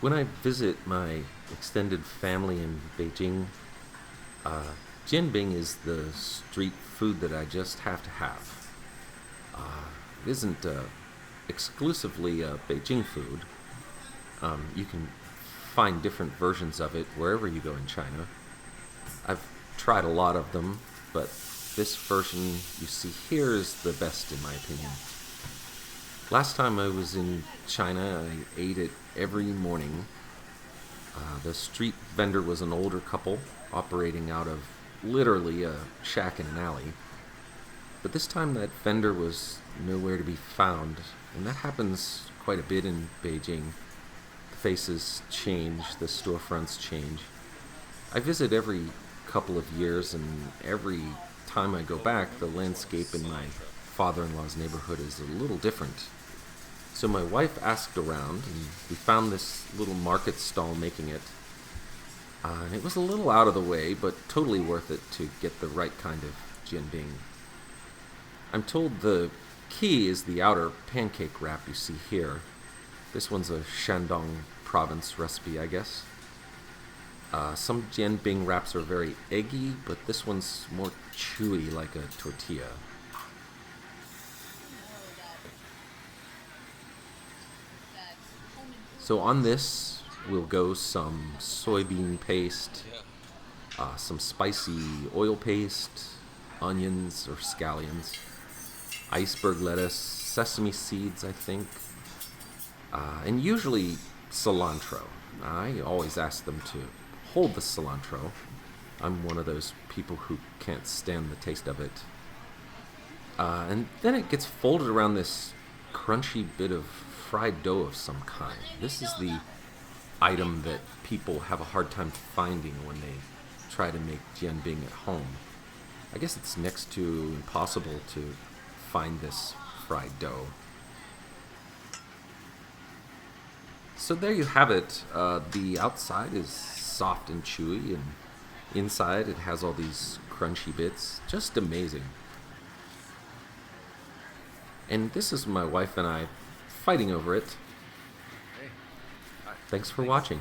When I visit my extended family in Beijing, jianbing is the street food that I just have to have. It isn't exclusively Beijing food. You can find different versions of it wherever you go in China. I've tried a lot of them, but this version you see here is the best in my opinion. Last time I was in China, I ate it every morning. The street vendor was an older couple operating out of literally a shack in an alley. But this time that vendor was nowhere to be found, and that happens quite a bit in Beijing. The faces change, the storefronts change. I visit every couple of years, and every time I go back, the landscape in my father-in-law's neighborhood is a little different. So my wife asked around, and we found this little market stall making it. And it was a little out of the way, but totally worth it to get the right kind of jianbing. I'm told the key is the outer pancake wrap you see here. This one's a Shandong Province recipe, I guess. Some jianbing wraps are very eggy, but this one's more chewy like a tortilla. So on this will go some soybean paste, some spicy oil paste, onions or scallions, iceberg lettuce, sesame seeds, I think, and usually cilantro. I always ask them to hold the cilantro. I'm one of those people who can't stand the taste of it. And then it gets folded around this crunchy bit of fried dough of some kind. This is the item that people have a hard time finding when they try to make jianbing at home. I guess it's next to impossible to find this fried dough. So there you have it. The outside is soft and chewy, and inside it has all these crunchy bits. Just amazing. And this is my wife and I fighting over it. Thanks for watching.